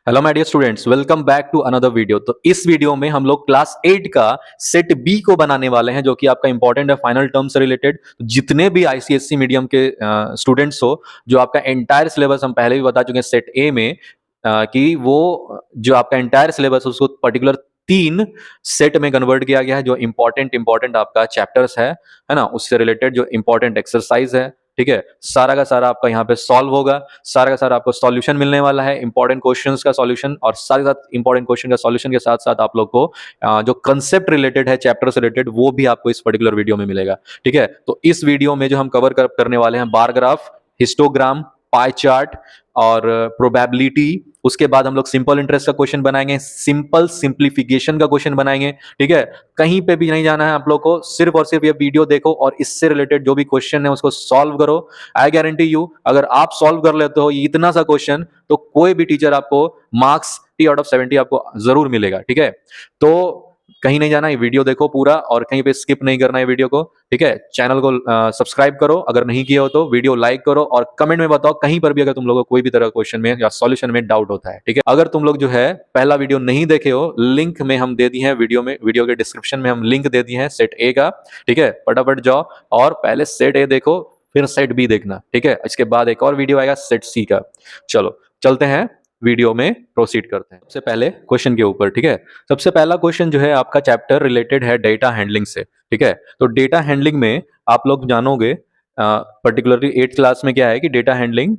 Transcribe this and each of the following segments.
Hello my dear students, welcome back to another video. तो इस video में हम लोग क्लास 8 का सेट बी को बनाने वाले हैं, जो कि आपका इंपॉर्टेंट है फाइनल टर्म से रिलेटेड। तो जितने भी आईसीएससी मीडियम के स्टूडेंट्स हो, जो आपका एंटायर सिलेबस हम पहले भी बता चुके हैं सेट ए में, कि वो जो आपका एंटायर सिलेबस उसको पर्टिकुलर 3 सेट में कन्वर्ट किया गया है। जो इंपॉर्टेंट इंपॉर्टेंट आपका चैप्टर्स है ना, उससे रिलेटेड जो इंपॉर्टेंट एक्सरसाइज है, ठीक है, सारा का सारा आपका यहाँ पे सॉल्व होगा। सारा का सारा आपको सॉल्यूशन मिलने वाला है, इंपॉर्टेंट क्वेश्चंस का सॉल्यूशन, और साथ ही साथ इंपॉर्टेंट क्वेश्चन का सॉल्यूशन के साथ साथ आप लोग को जो कंसेप्ट रिलेटेड है चैप्टर से रिलेटेड, वो भी आपको इस पर्टिकुलर वीडियो में मिलेगा। ठीक है, तो इस वीडियो में जो हम करने वाले हैं, bar graph, histogram, pie chart और प्रोबेबिलिटी। उसके बाद हम लोग सिंपल इंटरेस्ट का क्वेश्चन बनाएंगे, सिंपल सिंप्लीफिकेशन का क्वेश्चन बनाएंगे। ठीक है, कहीं पे भी नहीं जाना है आप लोग को, सिर्फ और सिर्फ ये वीडियो देखो और इससे रिलेटेड जो भी क्वेश्चन है उसको सॉल्व करो। आई गारंटी यू, अगर आप सॉल्व कर लेते हो ये इतना सा क्वेश्चन, तो कोई भी टीचर आपको मार्क्स 30/70 आपको जरूर मिलेगा। ठीक है, तो कहीं नहीं जाना, ये वीडियो देखो पूरा और कहीं पे स्किप नहीं करना है वीडियो को। ठीक है, चैनल को सब्सक्राइब करो अगर नहीं किया हो तो, वीडियो लाइक करो और कमेंट में बताओ कहीं पर भी अगर तुम लोगों को कोई भी तरह का क्वेश्चन में या सॉल्यूशन में डाउट होता है। ठीक है, अगर तुम लोग जो है पहला वीडियो नहीं देखे हो, लिंक में हम दे दिए हैं वीडियो में, वीडियो के डिस्क्रिप्शन में हम लिंक दे दिए हैं सेट ए का। ठीक है, फटाफट जाओ और पहले सेट ए देखो, फिर सेट बी देखना। ठीक है, इसके बाद एक और वीडियो आएगा सेट सी का। चलो चलते हैं, वीडियो में प्रोसीड करते हैं सबसे पहले क्वेश्चन के ऊपर। ठीक है, सबसे पहला क्वेश्चन जो है आपका चैप्टर रिलेटेड है डेटा हैंडलिंग से। ठीक है, तो डेटा हैंडलिंग में आप लोग जानोगे पर्टिकुलरली 8th क्लास में क्या है कि डेटा हैंडलिंग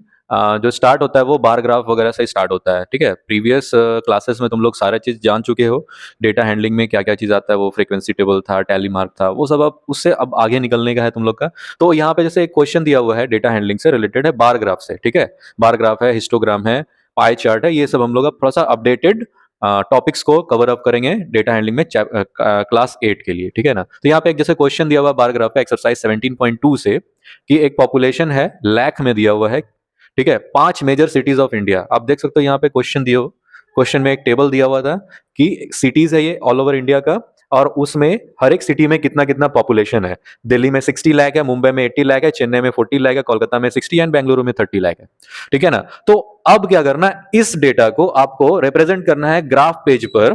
जो स्टार्ट होता है वो बार ग्राफ वगैरह से स्टार्ट होता है। ठीक है, प्रीवियस क्लासेस में तुम लोग सारा चीज जान चुके हो, डेटा हैंडलिंग में क्या क्या चीज आता है, वो फ्रीक्वेंसी टेबल था, टैली मार्क था, वो सब। अब उससे अब आगे निकलने का है तुम लोग का। तो यहाँ पे जैसे एक क्वेश्चन दिया हुआ है डेटा हैंडलिंग से रिलेटेड है बार ग्राफ से। ठीक है, बार ग्राफ है, हिस्टोग्राम है, पाई चार्ट है, ये सब हम लोग अब थोड़ा सा अपडेटेड टॉपिक्स को कवर अप करेंगे डेटा हैंडलिंग में क्लास 8 के लिए। ठीक है ना, तो यहाँ पे एक जैसे क्वेश्चन दिया हुआ बार ग्राफ है एक्सरसाइज 17.2 से, कि एक पॉपुलेशन है लाख में दिया हुआ है। ठीक है, 5 मेजर सिटीज ऑफ इंडिया, आप देख सकते हो यहाँ पे क्वेश्चन दिया, क्वेश्चन में एक टेबल दिया हुआ था कि सिटीज है ये ऑल ओवर इंडिया का, और उसमें हर एक सिटी में कितना कितना पॉपुलेशन है। दिल्ली में 60 लाख है, मुंबई में 80 लाख है, चेन्नई में 40 लाख है, कोलकाता में 60 एंड बेंगलुरु में 30 लाख है। ठीक है ना, तो अब क्या करना है, इस डेटा को आपको रिप्रेजेंट करना है ग्राफ पेज पर,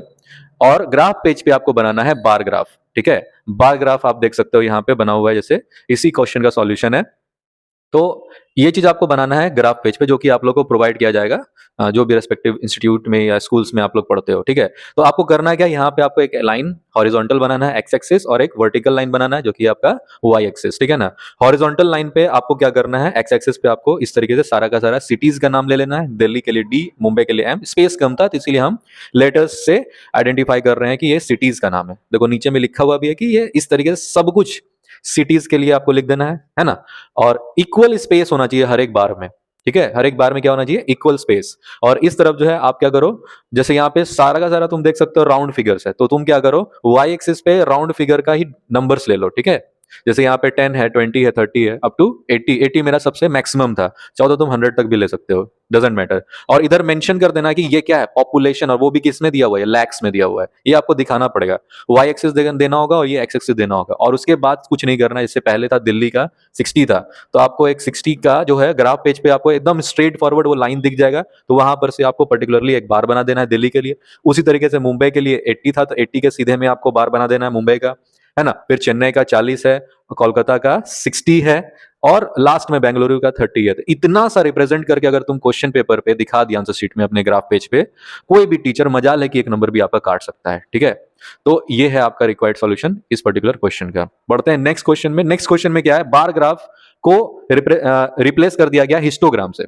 और ग्राफ पेज पे आपको बनाना है बार ग्राफ। ठीक है, बार ग्राफ आप देख सकते हो यहाँ पे बना हुआ है, जैसे इसी क्वेश्चन का सॉल्यूशन है। तो ये चीज आपको बनाना है ग्राफ पेज पे, जो कि आप लोग को प्रोवाइड किया जाएगा जो भी रेस्पेक्टिव इंस्टीट्यूट में या स्कूल्स में आप लोग पढ़ते हो। ठीक है, तो आपको करना है क्या, यहाँ पे आपको एक लाइन हॉरिजॉन्टल बनाना है एक्स एक्सिस, और एक वर्टिकल लाइन बनाना है जो कि आपका वाई एक्सिस। ठीक है ना, हॉरिजॉन्टल लाइन पे आपको क्या करना है, एक्स एक्सिस पे आपको इस तरीके से सारा का सारा सिटीज का नाम ले लेना है। दिल्ली के लिए डी, मुंबई के लिए एम, स्पेस कम था तो इसीलिए हम लेटर्स से आइडेंटिफाई कर रहे हैं कि ये सिटीज का नाम है। देखो नीचे में लिखा हुआ भी है कि ये इस तरीके से सब कुछ सिटीज के लिए आपको लिख देना है ना। और इक्वल स्पेस होना चाहिए हर एक बार में। ठीक है, हर एक बार में क्या होना चाहिए, इक्वल स्पेस। और इस तरफ जो है आप क्या करो, जैसे यहाँ पे सारा का सारा तुम देख सकते हो राउंड फिगर्स है, तो तुम क्या करो, वाई एक्सिस पे राउंड फिगर का ही नंबर्स ले लो। ठीक है, जैसे यहाँ पे 10 है, 20 है, 30 है, अप टू 80। 80 मेरा सबसे मैक्सिमम था, चाहो तो तुम 100 तक भी ले सकते हो, डजेंट मैटर। और इधर मेंशन कर देना कि ये क्या है, पॉपुलेशन, और वो भी किसमें दिया हुआ है, लैक्स में दिया हुआ है, ये आपको दिखाना पड़ेगा। वाई एक्सिस देना होगा और ये एक्स एक्सिस देना होगा, और उसके बाद कुछ नहीं करना। इससे पहले था दिल्ली का 60 था, तो आपको एक 60 का जो है ग्राफ पेज पे आपको एकदम स्ट्रेट फॉरवर्ड वो लाइन दिख जाएगा, तो वहां पर से आपको पर्टिकुलरली एक बार बना देना है दिल्ली के लिए। उसी तरीके से मुंबई के लिए 80 था, तो 80 के सीधे में आपको बार बना देना है मुंबई का, है ना। फिर चेन्नई का 40 है, कोलकाता का 60 है, और लास्ट में बेंगलुरु का 30 है। तो इतना सा रिप्रेजेंट करके अगर तुम क्वेश्चन पेपर पे दिखा दिया आंसर शीट में अपने ग्राफ पेज पे, कोई भी टीचर मजाल है कि एक नंबर भी आपका काट सकता है। ठीक है, तो ये है आपका रिक्वायर्ड सॉल्यूशन इस पर्टिकुलर क्वेश्चन का। बढ़ते हैं नेक्स्ट क्वेश्चन में। नेक्स्ट क्वेश्चन में क्या है, बार ग्राफ को रिप्लेस कर दिया गया हिस्टोग्राम से।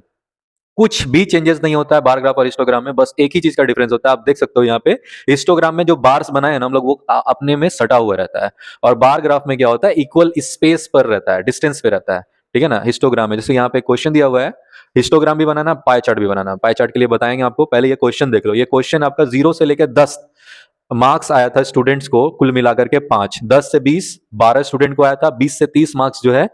कुछ भी चेंजेस नहीं होता है बार ग्राफ और हिस्टोग्राम में, बस एक ही चीज का डिफरेंस होता है। आप देख सकते हो यहाँ पे हिस्टोग्राम में जो बार्स बनाए हैं ना हम लोग, वो अपने में सटा हुआ रहता है, और बार ग्राफ में क्या होता है, इक्वल स्पेस पर रहता है, डिस्टेंस पे रहता है। ठीक है ना, हिस्टोग्राम में जैसे यहाँ पे क्वेश्चन दिया हुआ है, हिस्टोग्राम भी बनाना, पाई चार्ट भी बनाना। पाई चार्ट के लिए बताएंगे आपको, पहले ये क्वेश्चन देख लो। ये क्वेश्चन आपका 0 से लेकर 10 मार्क्स आया था स्टूडेंट्स को, कुल मिलाकर के 5, 10 से 20 12 स्टूडेंट को आया था, 20 से 30 मार्क्स जो है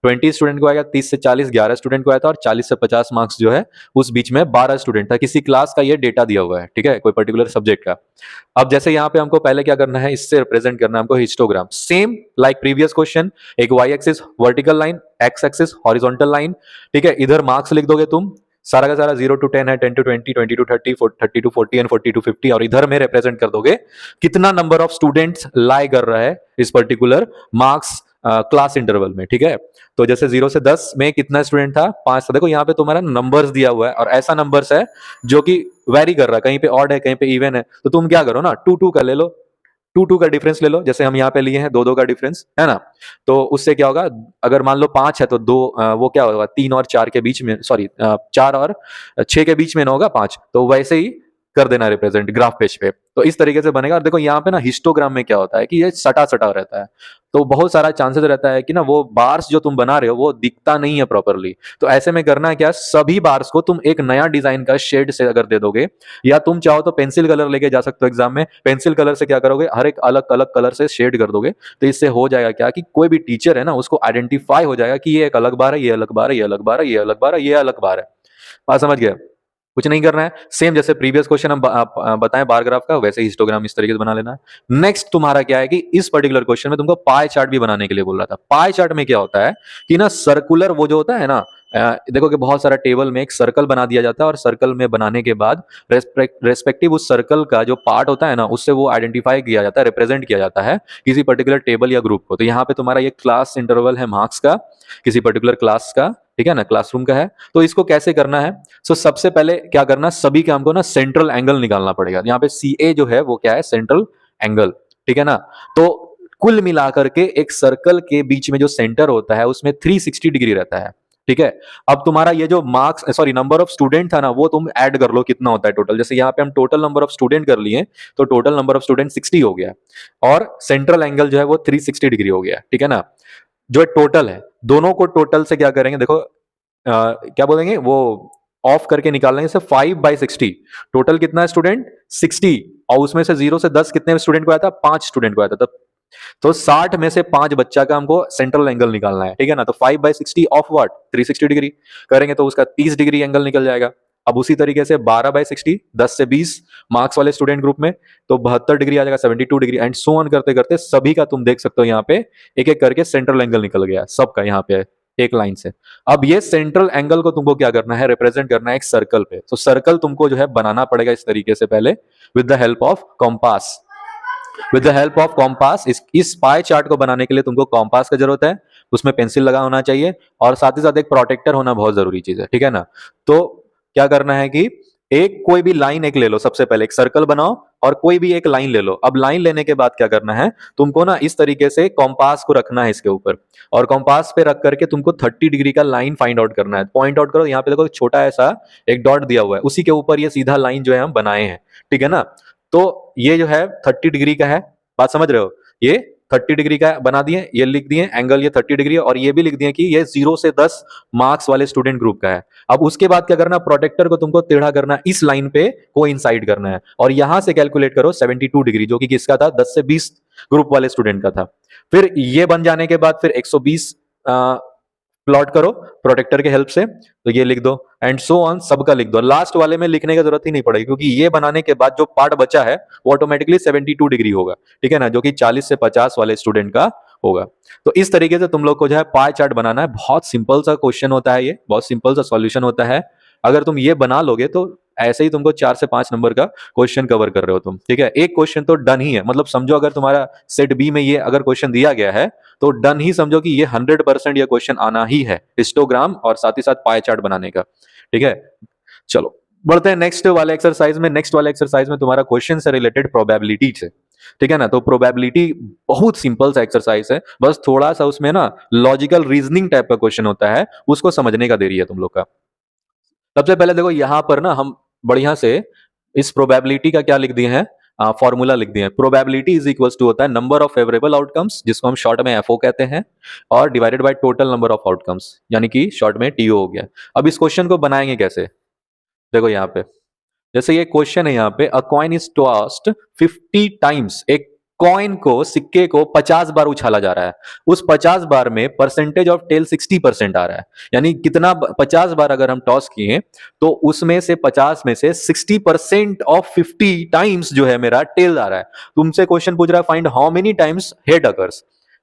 20 स्टूडेंट को आएगा, 30 से 40 11 स्टूडेंट को आया था, और 40 से 50 मार्क्स जो है उस बीच में 12 स्टूडेंट था। किसी क्लास का ये डेटा दिया हुआ है, ठीक है, कोई पर्टिकुलर सब्जेक्ट का। अब जैसे यहाँ पे हमको पहले क्या करना है, इससे रिप्रेजेंट करना है हमको histogram, same like previous question, एक Y axis vertical line, X axis horizontal line. ठीक है, इधर मार्क्स लिख दोगे तुम, सारा का सारा 0 to 10 है, 10 to 20, 20 to 30, 30 to 40 and 40 to 50, और इधर में रिप्रेजेंट कर दोगे कितना नंबर ऑफ स्टूडेंट्स लाई कर रहा है इस पर्टिकुलर मार्क्स क्लास इंटरवल में। ठीक है, तो जैसे 0 से 10 में कितना स्टूडेंट था, 5 था। देखो यहाँ पे तुम्हारा नंबर्स दिया हुआ है और ऐसा नंबर्स है जो कि वेरी कर रहा है, कहीं पे ऑड है कहीं पे इवन है, तो तुम क्या करो ना, 2 का ले लो, 2 का डिफरेंस ले लो, जैसे हम यहाँ पे लिए हैं 2 का डिफरेंस है ना। तो उससे क्या होगा, अगर मान लो 5 है तो 2 वो क्या होगा, 3 और 4 के बीच में, सॉरी 4 और 6 के बीच में ना होगा 5, तो वैसे ही कर देना रिप्रेजेंट ग्राफ पेज पे। तो इस तरीके से बनेगा। और देखो यहाँ पे ना हिस्टोग्राम में क्या होता है कि ये सटा सटा रहता है, तो बहुत सारा चांसेस रहता है कि ना वो बार्स जो तुम बना रहे हो वो दिखता नहीं है प्रॉपरली। तो ऐसे में करना है क्या, सभी बार्स को तुम एक नया डिजाइन का शेड से अगर दे दोगे, या तुम चाहो तो पेंसिल कलर लेके जा सकते हो एग्जाम में, पेंसिल कलर से क्या करोगे, हर एक अलग अलग कलर से शेड कर दोगे, तो इससे हो जाएगा क्या कि कोई भी टीचर है ना उसको आइडेंटिफाई हो जाएगा कि ये एक अलग बार है, ये अलग बार है, ये अलग बार है, ये अलग बार है, ये अलग बार है। बात समझ गया। कुछ नहीं करना है, सेम जैसे प्रीवियस क्वेश्चन हम बताएं बार ग्राफ का, वैसे हिस्टोग्राम इस तरीके से बना लेना है। नेक्स्ट तुम्हारा क्या है कि इस पर्टिकुलर क्वेश्चन में तुमको पाई चार्ट भी बनाने के लिए बोल रहा था। पाई चार्ट में क्या होता है कि ना सर्कुलर वो जो होता है ना, देखो कि बहुत सारा टेबल में एक सर्कल बना दिया जाता है, और सर्कल में बनाने के बाद रेस्पेक्टिव उस सर्कल का जो पार्ट होता है ना, उससे वो आइडेंटिफाई किया जाता है, रिप्रेजेंट किया जाता है किसी पर्टिकुलर टेबल या ग्रुप को। तो यहाँ पे तुम्हारा ये क्लास इंटरवल है मार्क्स का, किसी पर्टिकुलर क्लास का, ठीक है ना, क्लासरूम का है। तो इसको कैसे करना है, सो सबसे पहले क्या करना, सभी काम को ना सेंट्रल एंगल निकालना पड़ेगा। यहाँ पे CA जो है वो क्या है, सेंट्रल एंगल, ठीक है ना। तो कुल मिलाकर के एक सर्कल के बीच में जो सेंटर होता है उसमें 360 डिग्री रहता है, ठीक है। अब तुम्हारा ये जो marks, sorry number of student था ना, वो तुम ऐड कर लो कितना होता है टोटल। जैसे यहाँ पे हम टोटल नंबर ऑफ स्टूडेंट कर लिए, तो टोटल नंबर ऑफ स्टूडेंट 60 हो गया, और सेंट्रल एंगल जो है वो 360 डिग्री हो गया, ठीक है ना। जो टोटल है, दोनों को टोटल से क्या करेंगे, देखो क्या बोलेंगे, वो ऑफ करके निकाल लेंगे। 5/60 टोटल कितना है स्टूडेंट, 60, और उसमें से 0 से 10 कितने स्टूडेंट को आया था, 5 स्टूडेंट को आया था। तो 60 में से 5 बच्चा का हमको सेंट्रल एंगल निकालना है, ठीक है ना। तो 5/60 ऑफ व्हाट, 360 डिग्री करेंगे तो उसका 30 डिग्री एंगल निकल जाएगा। अब उसी तरीके से 12/60, 10 से 20 मार्क्स वाले स्टूडेंट ग्रुप में, तो 72 डिग्री आ जाएगा, 72 डिग्री, एंड सो ऑन करते करते सभी का तुम देख सकते हो यहाँ पे एक एक करके सेंट्रल एंगल निकल गया सबका यहाँ पे एक लाइन से। अब ये सेंट्रल एंगल को तुमको क्या करना है, रिप्रेजेंट करना है एक सर्कल पे। तो सर्कल तुमको जो है बनाना पड़ेगा इस तरीके से पहले, with the help of compass. With the help of compass, इस पाई चार्ट को बनाने के लिए तुमको कॉम्पास का जरूरत है, उसमें पेंसिल लगा होना चाहिए, और साथ ही साथ एक प्रोटेक्टर होना बहुत जरूरी चीज है, ठीक है ना। तो क्या करना है कि एक कोई भी लाइन एक ले लो, सबसे पहले एक सर्कल बनाओ और कोई भी एक लाइन ले लो। अब लाइन लेने के बाद क्या करना है, तुमको ना इस तरीके से कॉम्पास को रखना है इसके ऊपर, और कॉम्पास पे रख करके तुमको 30 डिग्री का लाइन फाइंड आउट करना है। पॉइंट आउट करो, यहाँ पे देखो छोटा ऐसा एक डॉट दिया हुआ है, उसी के ऊपर ये सीधा लाइन जो है हम बनाए हैं, ठीक है ना। तो ये जो है 30 डिग्री का है, बात समझ रहे हो, ये 30 डिग्री का बना दिए, ये लिख दिए एंगल ये 30 डिग्री, और ये भी लिख दिए कि ये 0 से 10 मार्क्स वाले स्टूडेंट ग्रुप का है। अब उसके बाद क्या करना, प्रोटेक्टर को तुमको टेढ़ा करना, इस लाइन पे कोइंसाइड करना है, और यहां से कैलकुलेट करो 72 डिग्री, जो कि किसका था, 10 से 20 ग्रुप वाले स्टूडेंट का था। फिर ये बन जाने के बाद फिर 120 प्लॉट करो प्रोटेक्टर के हेल्प से, तो ये लिख दो, एंड सो ऑन सबका लिख दो। लास्ट वाले में लिखने की जरूरत ही नहीं पड़ेगी, क्योंकि ये बनाने के बाद जो पार्ट बचा है वो ऑटोमेटिकली 72 डिग्री होगा, ठीक है ना, जो कि 40 से 50 वाले स्टूडेंट का होगा। तो इस तरीके से तुम लोग को जो है पाई चार्ट बनाना है। बहुत सिंपल सा क्वेश्चन होता है, ये बहुत सिंपल सा सॉल्यूशन होता है। अगर तुम ये बना लोगे तो ऐसे ही तुमको 4 से 5 नंबर का क्वेश्चन कवर कर रहे हो तुम, ठीक है। एक क्वेश्चन तो डन ही है, मतलब समझो अगर तुम्हारा सेट बी में ये अगर क्वेश्चन दिया गया है तो डन ही समझो कि ये 100% ये क्वेश्चन आना ही है, हिस्टोग्राम और साथ ही साथ पाई चार्ट बनाने का, ठीक है। चलो बढ़ते हैं नेक्स्ट वाले एक्सरसाइज में। नेक्स्ट वाले एक्सरसाइज में तुम्हारा क्वेश्चन से रिलेटेड प्रोबेबिलिटी से, ठीक है ना। तो प्रोबेबिलिटी बहुत सिंपल सा एक्सरसाइज है, बस थोड़ा सा उसमें ना लॉजिकल रीजनिंग टाइप का क्वेश्चन होता है, उसको समझने का देरी है तुम लोग का। सबसे पहले देखो यहां पर ना हम बढ़िया से इस प्रोबेबिलिटी का क्या लिख दिए हैं, फॉर्मूला लिख दिए हैं। प्रोबेबिलिटी इज इक्वल टू होता है नंबर ऑफ फेवरेबल आउटकम्स, जिसको हम शॉर्ट में एफओ कहते हैं, और divided by total number of outcomes, यानी कि शॉर्ट में टीओ हो गया। अब इस क्वेश्चन को बनाएंगे कैसे, देखो यहाँ पे जैसे ये क्वेश्चन है, यहाँ पे अ कॉइन इज टॉस्ड 50 टाइम्स, एक कॉइन को, सिक्के को 50 बार उछाला जा रहा है। उस 50 बार में परसेंटेज ऑफ टेल 60% आ रहा है, यानी कितना, 50 बार अगर हम टॉस किए तो उसमें से 50 में से 60% ऑफ 50 टाइम्स जो है मेरा टेल आ रहा है। तुमसे क्वेश्चन पूछ रहा है find how many times head occurs,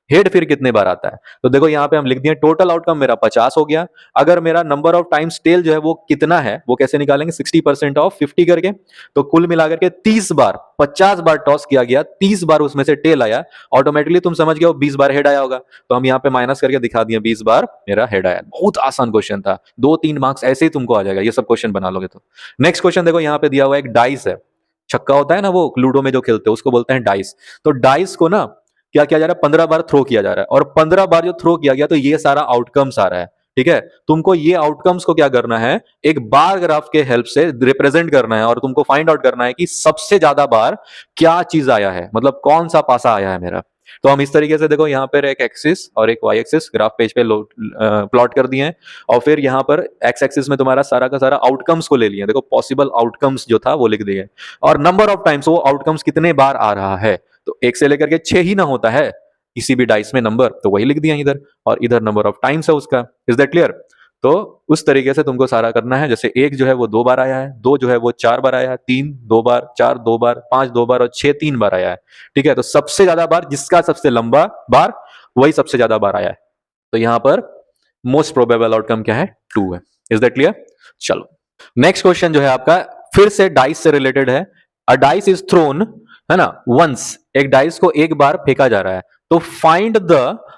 head फिर कितने बार आता है। तो देखो यहाँ पे हम लिख दिए टोटल आउटकम मेरा 50 हो गया। अगर मेरा नंबर ऑफ टाइम्स टेल जो है वो कितना है, वो कैसे निकालेंगे, 60% ऑफ 50 करके। तो कुल मिलाकर के 30 बार, 50 बार टॉस किया गया, 30 बार उसमें से टेल आया, ऑटोमेटिकली तुम समझ गए 20 बार हेड आया होगा। तो हम यहाँ पे माइनस करके दिखा दिए 20 बार मेरा हेड आया। बहुत आसान क्वेश्चन था, 2-3 मार्क्स ऐसे ही तुमको आ जाएगा ये सब क्वेश्चन बना लोगे तो। नेक्स्ट क्वेश्चन देखो, यहाँ पे दिया हुआ एक डाइस है, छक्का होता है ना वो लूडो में जो खेलते हैं उसको बोलते हैं डाइस। तो डाइस को ना क्या किया जा रहा है, 15 बार थ्रो किया जा रहा है, और 15 बार जो थ्रो किया गया तो ये सारा आउटकम्स आ रहा है। ठीक है, तुमको ये आउटकम्स को क्या करना है, एक बार ग्राफ के हेल्प से रिप्रेजेंट करना है, और तुमको फाइंड आउट करना है कि सबसे ज्यादा बार क्या चीज आया है, मतलब कौन सा पासा आया है मेरा। तो हम इस तरीके से देखो यहाँ पर एक एक्सिस और एक वाई एक्सिस ग्राफ पेज पे प्लॉट कर दिए हैं, और फिर यहाँ पर एक्स एक्सिस में तुम्हारा सारा का सारा आउटकम्स को ले लिया, देखो पॉसिबल आउटकम्स जो था वो लिख दिए, और नंबर ऑफ टाइम्स वो आउटकम्स कितने बार आ रहा है। तो एक से लेकर के 6 ही ना होता है किसी भी डाइस में नंबर, तो वही लिख दिया इधर, और इधर नंबर ऑफ टाइम्स है उसका। Is that clear. तो उस तरीके से तुमको सारा करना है, जैसे एक जो है वो 2 बार आया है, 2 जो है वो 4 बार आया है, 3 2 बार, 4 2 बार, 5 2 बार, और 6 3 बार आया है। ठीक है, तो सबसे ज्यादा बार जिसका सबसे लंबा बार वही सबसे ज्यादा बार आया है। तो यहां पर मोस्ट प्रोबेबल आउटकम क्या है, 2 है। Is that clear. चलो नेक्स्ट क्वेश्चन जो है आपका फिर से डाइस से रिलेटेड है। अ डाइस इज थ्रोन, है ना, वंस, एक डाइस को एक बार फेंका जा रहा है, तो find the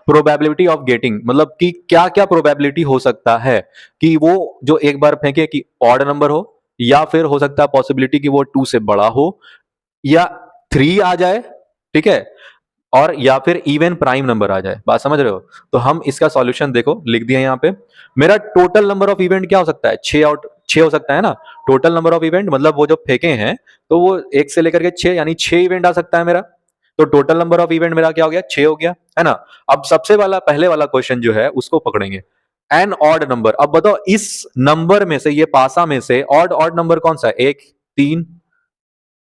probability of getting, मतलब कि क्या क्या प्रोबेबिलिटी हो सकता है कि वो जो एक बार फेंके कि ऑड नंबर हो, या फिर हो सकता है पॉसिबिलिटी कि वो 2 से बड़ा हो, या 3 आ जाए, ठीक है, और या फिर इवन प्राइम नंबर आ जाए। बात समझ रहे हो। तो हम इसका सॉल्यूशन देखो लिख दिया यहाँ पे। मेरा टोटल नंबर ऑफ इवेंट क्या हो सकता है, 6 हो सकता है ना। टोटल नंबर ऑफ इवेंट मतलब वो जो फेंके हैं तो वो 1 से लेकर के 6, यानी 6 इवेंट आ सकता है मेरा। तो टोटल नंबर ऑफ इवेंट मेरा क्या हो गया, 6 हो गया, है ना। अब सबसे वाला पहले वाला क्वेश्चन जो है उसको पकड़ेंगे, एन ऑड नंबर। अब बताओ इस नंबर में से, ये पासा में से ऑड ऑड नंबर कौन सा है, 1 3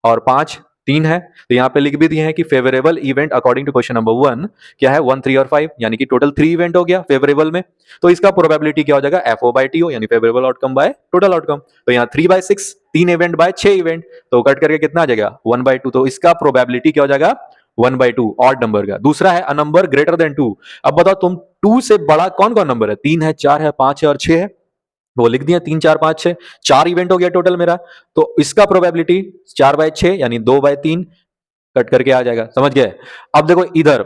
और 5, 3 है। तो यहां पे लिख भी दिए हैं कि favourable event according to question number 1 क्या है, 1 3 और 5, यानी कि टोटल 3 इवेंट हो गया फेवरेबल में। तो इसका प्रोबेबिलिटी क्या हो जाएगा, FO बाय TO, यानी favourable outcome by total outcome. तो यहाँ 3/6, 3 इवेंट बाय 6 इवेंट, तो कट करके कितना आ जाएगा, 1/2। तो इसका प्रोबेबिलिटी क्या हो जाएगा, 1/2 ऑड नंबर का। दूसरा है अ नंबर ग्रेटर देन 2। अब बताओ तुम 2 से बड़ा कौन कौन नंबर है, 3 है, 4 है, 5 है और 6 है। वो लिख दिया 3 4 5 6, 4 इवेंट हो गया टोटल मेरा। तो इसका प्रोबेबिलिटी 4/6 यानी 2/3 कट करके आ जाएगा, समझ गए। अब देखो इधर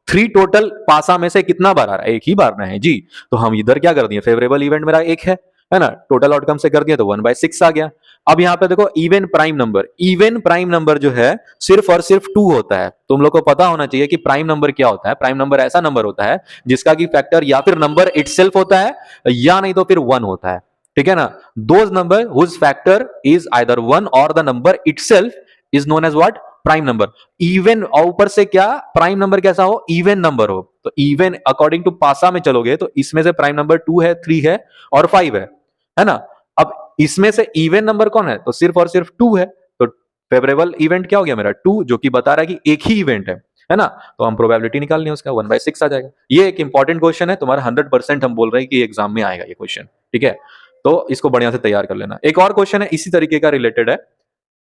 थ्री टोटल पासा में से कितना बार आ रहा है, एक ही बार ना है जी। तो हम इधर क्या कर दिए, फेवरेबल इवेंट मेरा एक है ना, टोटल आउटकम से कर दिया तो 1/6 आ गया। अब यहाँ पे देखो even prime number, even prime number जो है सिर्फ और सिर्फ 2 होता है। तुम लोग को पता होना चाहिए कि प्राइम नंबर क्या होता है। प्राइम नंबर ऐसा नंबर होता है जिसका की फैक्टर या फिर नंबर इटसेल्फ होता है, या नहीं तो फिर 1 होता है। ठीक है ना, those number whose factor is either 1 और the number itself is known as what, prime number. Even और ऊपर से क्या, प्राइम नंबर कैसा हो, इवन नंबर हो। तो इवन अकॉर्डिंग टू पासा में चलोगे तो इसमें से प्राइम नंबर 2 है, 3 है और 5 है ना। अब इसमें से इवन नंबर कौन है, तो सिर्फ और सिर्फ 2 है। तो फेवरेबल इवेंट क्या हो गया मेरा, 2, जो कि बता रहा है कि एक ही इवेंट है ना। तो हम प्रोबेबिलिटी निकालनी है उसका, 1/6 आ जाएगा। ये एक इंपॉर्टेंट क्वेश्चन है तुम्हारा, 100% हम बोल रहे हैं कि एग्जाम में आएगा ये क्वेश्चन। ठीक है, तो इसको बढ़िया से तैयार कर लेना। एक और क्वेश्चन है इसी तरीके का, रिलेटेड है।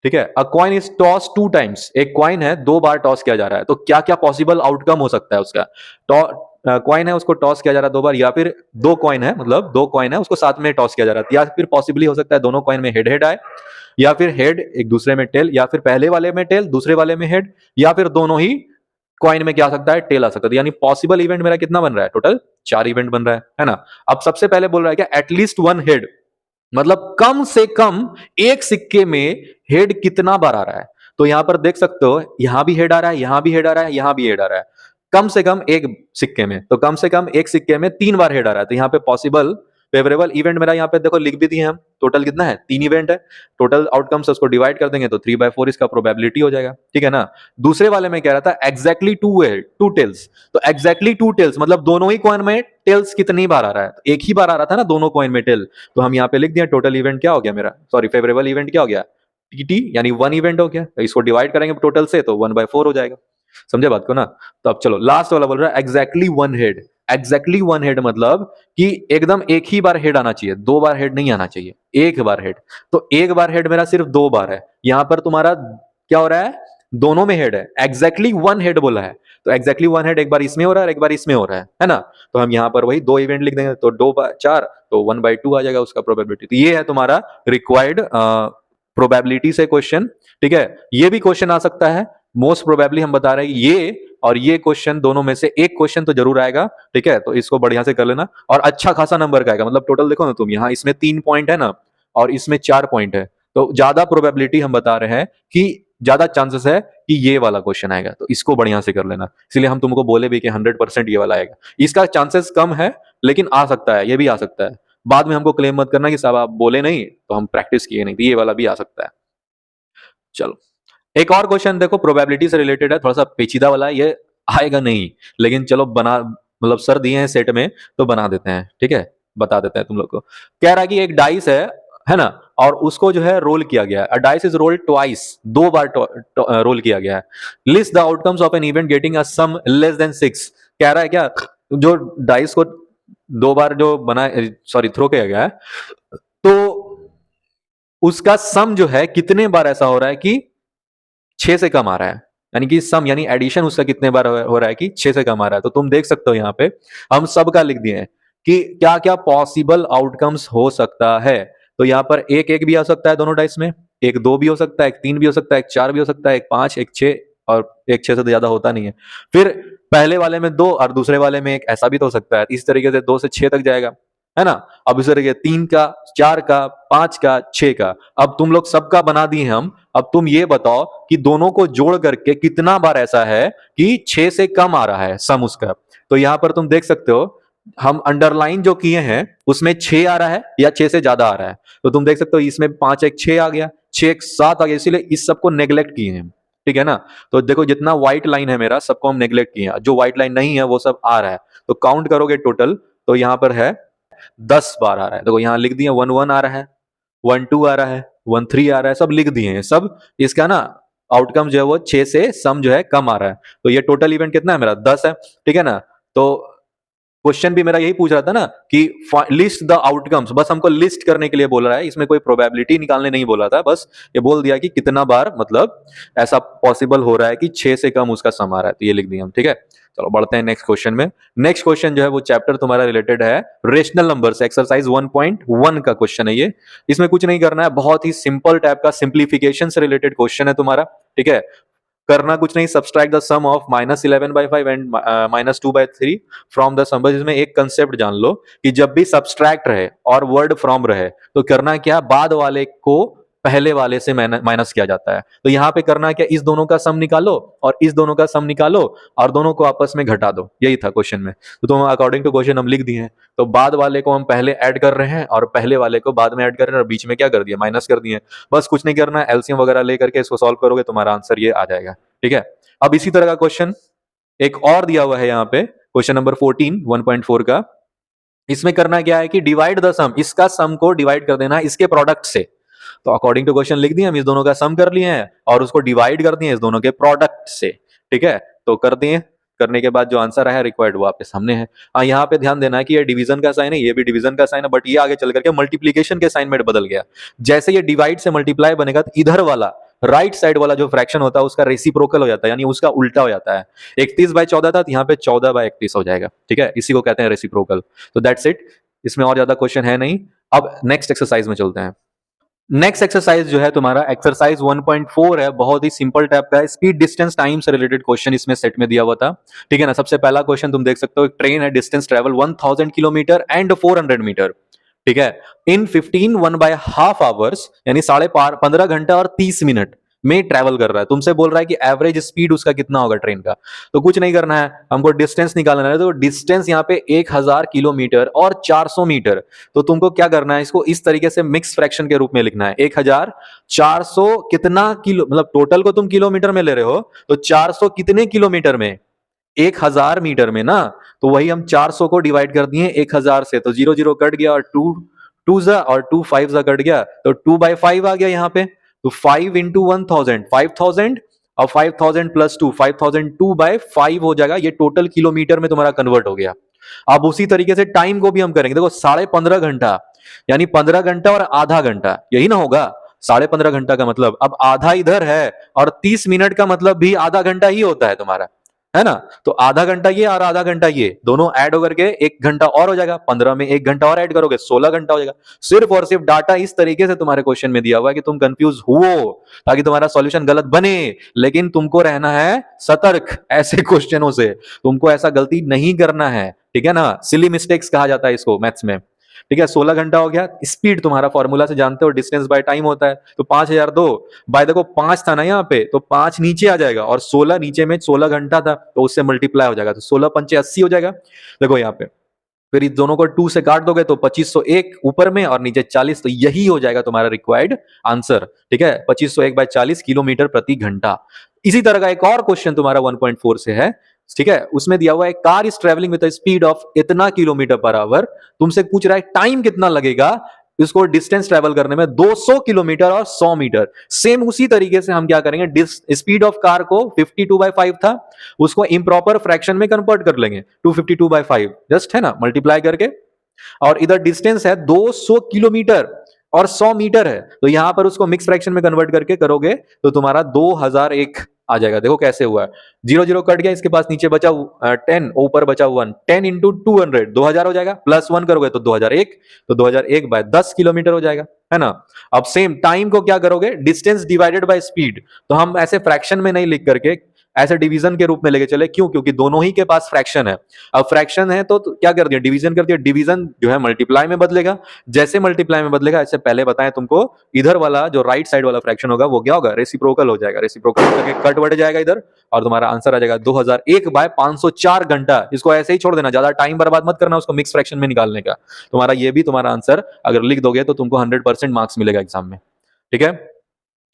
ठीक है, अ कॉइन इज टॉस 2 टाइम्स, एक कॉइन है 2 बार टॉस किया जा रहा है, तो क्या क्या पॉसिबल आउटकम हो सकता है उसका। कॉइन है उसको टॉस किया जा रहा है 2 बार, या फिर 2 कॉइन है, मतलब 2 कॉइन है उसको साथ में टॉस किया जा रहा है, या फिर पॉसिबली हो सकता है दोनों कॉइन में हेड हेड आए, या फिर हेड एक दूसरे में टेल, या फिर पहले वाले में टेल दूसरे वाले में हेड, या फिर दोनों ही कॉइन में क्या आ सकता है, टेल आ सकता है। यानी पॉसिबल इवेंट मेरा कितना बन रहा है, टोटल 4 इवेंट बन रहा है ना। अब सबसे पहले बोल रहा है क्या, एटलीस्ट 1 हेड, मतलब कम से कम एक सिक्के में हेड कितना बार आ रहा है। तो यहां पर देख सकते हो, यहां भी हेड आ रहा है, यहां भी हेड आ रहा है, यहां भी हेड आ रहा है। कम से कम एक सिक्के में, तो कम से कम एक सिक्के में 3 बार हेड आ रहा है। तो यहाँ पे पॉसिबल फेवरेबल इवेंट मेरा यहाँ पे देखो लिख भी दिए हम, टोटल कितना है, 3 इवेंट है। टोटल आउटकम से उसको डिवाइड कर देंगे तो 3/4 इसका प्रोबेबिलिटी हो जाएगा। ठीक है ना। दूसरे वाले में कह रहा था एग्जैक्टली 2 है, 2 टेल्स। तो एग्जैक्टली 2 टेल्स मतलब दोनों ही कॉइन में टेल्स कितनी बार आ रहा है, तो एक ही बार आ रहा था ना दोनों कॉइन में टेल। तो हम यहाँ पे लिख दिया टोटल इवेंट क्या हो गया मेरा, सॉरी फेवरेबल इवेंट क्या हो गया, TT, यानी 1 इवेंट हो गया। तो इसको डिवाइड करेंगे टोटल से तो 1/4 हो जाएगा। समझे बात को ना। तो अब चलो लास्ट वाला बोल रहा है एग्जैक्टली 1 हेड। एग्जैक्टली 1 हेड मतलब कि एकदम एक ही बार हेड आना चाहिए, 2 बार हेड नहीं आना चाहिए, एक बार हेड। तो एक बार हेड मेरा सिर्फ 2 बार है। यहां पर तुम्हारा क्या हो रहा है, दोनों में हेड है, एग्जैक्टली वन हेड बोला है, तो एग्जैक्टली वन हेड एक बार इसमें हो रहा है एक बार इसमें हो रहा है ना। तो हम यहाँ पर वही दो इवेंट लिख देंगे, तो 2/4 तो 1/2 आ जाएगा उसका प्रोबेबिलिटी। तो ये है तुम्हारा रिक्वायर्ड प्रोबेबिलिटी से क्वेश्चन। ठीक है, ये भी क्वेश्चन आ सकता है, मोस्ट प्रोबेबली हम बता रहे हैं ये और ये क्वेश्चन दोनों में से एक क्वेश्चन तो जरूर आएगा। ठीक है, तो इसको बढ़िया से कर लेना और अच्छा खासा नंबर का आएगा, मतलब टोटल देखो ना तुम, यहाँ इसमें 3 पॉइंट है ना और इसमें 4 पॉइंट है, तो ज्यादा प्रोबेबिलिटी हम बता रहे हैं कि ज्यादा चांसेस है कि ये वाला क्वेश्चन आएगा, तो इसको बढ़िया से कर लेना। इसलिए हम तुमको बोले भी कि 100% ये वाला आएगा। इसका चांसेस कम है लेकिन आ सकता है, ये भी आ सकता है। बाद में हमको क्लेम मत करना कि साहब आप बोले नहीं तो हम प्रैक्टिस किए नहीं, तो ये वाला भी आ सकता है। चलो एक और क्वेश्चन देखो, प्रोबेबिलिटी से रिलेटेड है, थोड़ा सा पेचीदा वाला है, ये आएगा नहीं लेकिन चलो बना, मतलब सर दिए हैं सेट में तो बना देते हैं। ठीक है, बता देते हैं तुम लोग को। कह रहा है कि एक डाइस है ना, और उसको जो है रोल किया गया है, डाइस इज रोल्ड ट्वाइस, 2 बार रोल किया गया है। List the outcomes of an event getting a sum less than 6। कह रहा है क्या, जो डाइस को 2 बार जो बना, सॉरी थ्रो किया गया है, तो उसका सम जो है कितने बार ऐसा हो रहा है कि 6 से कम आ रहा है, यानी कि सम यानी एडिशन उसका कितने बार हो रहा है कि 6 से कम आ रहा है। तो तुम देख सकते हो यहाँ पे हम सबका लिख दिए हैं कि क्या क्या पॉसिबल आउटकम्स हो सकता है। तो यहाँ पर एक एक भी आ सकता है दोनों डाइस में, एक 2 भी हो सकता है, एक 3 भी हो सकता है, एक 4 भी हो सकता है, एक 5, एक 6, और एक 6 से तो ज्यादा होता नहीं है। फिर पहले वाले में 2 और दूसरे वाले में एक, ऐसा भी तो हो सकता है। इस तरीके से 2 से 6 तक जाएगा, है ना। अब इस तरीके 3 का, 4 का, 5 का, 6 का। अब तुम लोग सबका बना दिए हम, अब तुम ये बताओ कि दोनों को जोड़ करके कितना बार ऐसा है कि 6 से कम आ रहा है सम उसका। तो यहां पर तुम देख सकते हो हम अंडरलाइन जो किए हैं उसमें 6 आ रहा है या 6 से ज्यादा आ रहा है। तो तुम देख सकते हो इसमें 5 एक 6 आ गया, 6 एक 7 आ गया, इसीलिए इस सबको नेग्लेक्ट किए हैं। ठीक है ना। तो देखो जितना व्हाइट लाइन है मेरा सबको हम नेग्लेक्ट किए हैं, जो व्हाइट लाइन नहीं है वो सब आ रहा है। तो काउंट करोगे टोटल तो यहां पर है 10 बार आ रहा है। देखो यहाँ लिख दिए 1 1 आ रहा है, 1 2 आ रहा है, 1 3 आ रहा है, सब लिख दिए हैं सब। इसका ना आउटकम जो है वो 6 से सम जो है कम आ रहा है। तो ये टोटल इवेंट कितना है मेरा 10 है। ठीक है ना। तो क्वेश्चन भी मेरा यही पूछ रहा था ना कि लिस्ट द आउटकम्स, बस हमको लिस्ट करने के लिए बोल रहा है, इसमें कोई प्रोबेबिलिटी निकालने नहीं बोला था, बस ये बोल दिया कि कितना बार मतलब ऐसा पॉसिबल हो रहा है कि 6 से कम उसका सम आ रहा है, तो ये लिख दिया हम। ठीक है, चलो बढ़ते हैं नेक्स्ट क्वेश्चन में। नेक्स्ट क्वेश्चन जो है वो चैप्टर तुम्हारा रिलेटेड है रेशनल नंबर्स, एक्सरसाइज 1.1 का क्वेश्चन है ये। इसमें कुछ नहीं करना है, बहुत ही सिंपल टाइप का सिंप्लीफिकेशन से रिलेटेड क्वेश्चन है तुम्हारा। ठीक है, करना कुछ नहीं, subtract the sum of -11/5 and -2/3 from the sum. बस इसमें एक कंसेप्ट जान लो कि जब भी सब्सट्रैक्ट रहे और वर्ड फ्रॉम रहे तो करना क्या, बाद वाले को पहले वाले से माइनस किया जाता है। तो यहां पे करना क्या, इस दोनों का सम निकालो और इस दोनों का सम निकालो और दोनों को आपस में घटा दो, यही था क्वेश्चन में। तो तुम अकॉर्डिंग टू क्वेश्चन हम लिख दिए हैं। तो बाद वाले को हम पहले ऐड कर रहे हैं और पहले वाले को बाद में ऐड कर रहे हैं और बीच में क्या कर दिया, माइनस कर दिए। बस कुछ नहीं करना है, एलसीएम वगैरह लेकर के इसको सॉल्व करोगे तुम्हारा आंसर ये आ जाएगा। ठीक है, अब इसी तरह का क्वेश्चन एक और दिया हुआ है यहाँ पे, क्वेश्चन नंबर 14 1.4 का। इसमें करना क्या है कि डिवाइड द सम, इसका सम को डिवाइड कर देना इसके प्रोडक्ट से। तो अकॉर्डिंग टू क्वेश्चन लिख दिए हम, इस दोनों का सम कर लिए हैं और उसको डिवाइड कर दिए इस दोनों के प्रोडक्ट से। ठीक है, तो कर दिए, करने के बाद जो आंसर आया रिक्वायर्ड वो आपके सामने है। हाँ, यहाँ पे ध्यान देना है कि ये डिवीजन का साइन है, ये भी डिवीजन का साइन है, बट ये आगे चल करके मल्टीप्लीकेशन के साइन में बदल गया। जैसे ये डिवाइड से मल्टीप्लाई बनेगा तो इधर वाला राइट साइड वाला जो फ्रैक्शन होता है उसका रेसिप्रोकल हो जाता है, यानी उसका उल्टा हो जाता है। 31/14 था, यहाँ पे 14/31 हो जाएगा। ठीक है, इसी को कहते हैं रेसिप्रोकल। तो दैट्स इट, इसमें और ज्यादा क्वेश्चन है नहीं। अब नेक्स्ट एक्सरसाइज में चलते हैं। नेक्स्ट एक्सरसाइज जो है तुम्हारा एक्सरसाइज 1.4 है, बहुत ही सिंपल टाइप का है, स्पीड डिस्टेंस टाइम से रिलेटेड क्वेश्चन इसमें सेट में दिया हुआ था। ठीक है ना। सबसे पहला क्वेश्चन तुम देख सकते हो, एक ट्रेन है, distance travel 1000 kilometre and 400 metre. ठीक है, इन 15 1/2 आवर्स, यानी 15.5 घंटा और 30 मिनट में ट्रेवल कर रहा है। तुमसे बोल रहा है कि एवरेज स्पीड उसका कितना होगा ट्रेन का। तो कुछ नहीं करना है, हमको डिस्टेंस निकालना है। तो डिस्टेंस यहाँ पे 1000 किलोमीटर और 400 मीटर। तो तुमको क्या करना है, इसको इस तरीके से मिक्स फ्रैक्शन के रूप में लिखना है। 1000 400 कितना किलो, मतलब टोटल को तुम किलोमीटर में ले रहे हो, तो 400 कितने किलोमीटर में, 1000 मीटर में ना। तो वही हम 400 को डिवाइड कर दिए 1000 से, तो 0 0 कट गया और 2 2 जा और 2 5 जा कट गया, तो 2/5 आ गया यहाँ पे। तो 5 इंटू 1000 5000 और 5000 प्लस 2 5000 2/5 हो जाएगा। ये टोटल किलोमीटर में तुम्हारा कन्वर्ट हो गया। अब उसी तरीके से टाइम को भी हम करेंगे। देखो 15.5 घंटा, यानी 15 घंटा और आधा घंटा, यही ना होगा। 15.5 घंटा का मतलब अब आधा इधर है, और 30 मिनट का मतलब भी आधा घंटा ही होता है तुम्हारा, है ना। तो आधा घंटा ये और आधा घंटा ये दोनों ऐड होकर के 1 घंटा और हो जाएगा, 15 में 1 घंटा और ऐड करोगे 16 घंटा हो जाएगा। सिर्फ और सिर्फ डाटा इस तरीके से तुम्हारे क्वेश्चन में दिया हुआ है कि तुम कंफ्यूज हो, ताकि तुम्हारा सॉल्यूशन गलत बने। लेकिन तुमको रहना है सतर्क ऐसे क्वेश्चनों से, तुमको ऐसा गलती नहीं करना है, ठीक है ना। सिली मिस्टेक्स कहा जाता है इसको मैथ्स में, ठीक है। 16 घंटा हो गया। स्पीड तुम्हारा फॉर्मूला से जानते हो, डिस्टेंस बाय टाइम होता है, तो 5002 बाय, देखो 5 था ना यहाँ पे, तो 5 नीचे आ जाएगा और 16 नीचे में, 16 घंटा था तो उससे मल्टीप्लाई हो जाएगा, तो 16 पंचे 80 हो जाएगा। देखो यहाँ पे फिर इस दोनों को 2 से काट दोगे तो 2501 ऊपर में और नीचे 40, तो यही हो जाएगा तुम्हारा रिक्वायर्ड आंसर, ठीक है। 2501 बाय 40 किलोमीटर प्रति घंटा। इसी तरह का एक और क्वेश्चन तुम्हारा 1.4 से है, ठीक है। उसमें दिया हुआ है car is travelling with speed of इतना किलोमीटर पर आवर, तुमसे पूछ रहा है टाइम कितना लगेगा इसको डिस्टेंस ट्रेवल करने में, 200 किलोमीटर और 100 मीटर। सेम उसी तरीके से हम क्या करेंगे, स्पीड ऑफ कार को 52/5 था, उसको इम्प्रॉपर फ्रैक्शन में कन्वर्ट कर लेंगे 252/5, जस्ट है ना, मल्टीप्लाई करके। और इधर डिस्टेंस है 200 किलोमीटर और 100 मीटर है, तो यहां पर उसको मिक्स फ्रैक्शन में कन्वर्ट करके करोगे तो तुम्हारा 2001 आ जाएगा। देखो कैसे हुआ है, 0 0 कट गया, इसके पास नीचे बचा 10, ऊपर बचा 1, 10 इंटू 200 2000 हो जाएगा, प्लस 1 करोगे तो 2001, तो 2001 बाय 10 किलोमीटर हो जाएगा, है ना। अब सेम टाइम को क्या करोगे, डिस्टेंस डिवाइडेड बाय स्पीड, तो हम ऐसे फ्रैक्शन में नहीं लिख करके ऐसे डिवीजन के रूप में लेके चले, क्यों, क्योंकि दोनों ही के पास फ्रैक्शन है। अब फ्रैक्शन है तो क्या कर दिया, डिवीजन कर दिया, डिवीजन जो है मल्टीप्लाई में बदलेगा, जैसे मल्टीप्लाई में बदलेगा, ऐसे पहले बताएं तुमको, इधर वाला जो राइट साइड वाला फ्रैक्शन होगा वो क्या होगा, रेसिप्रोकल हो जाएगा, रेसिप्रोकल करके कट बढ़ जाएगा इधर, और तुम्हारा आंसर आ जाएगा 2001 बाय 504 घंटा। इसको ऐसे ही छोड़ देना, ज्यादा टाइम बर्बाद मत करना उसको मिक्स फ्रैक्शन में निकालने का। तुम्हारा ये भी तुम्हारा आंसर अगर लिख दोगे तो तुमको 100% मार्क्स मिलेगा एग्जाम में, ठीक है।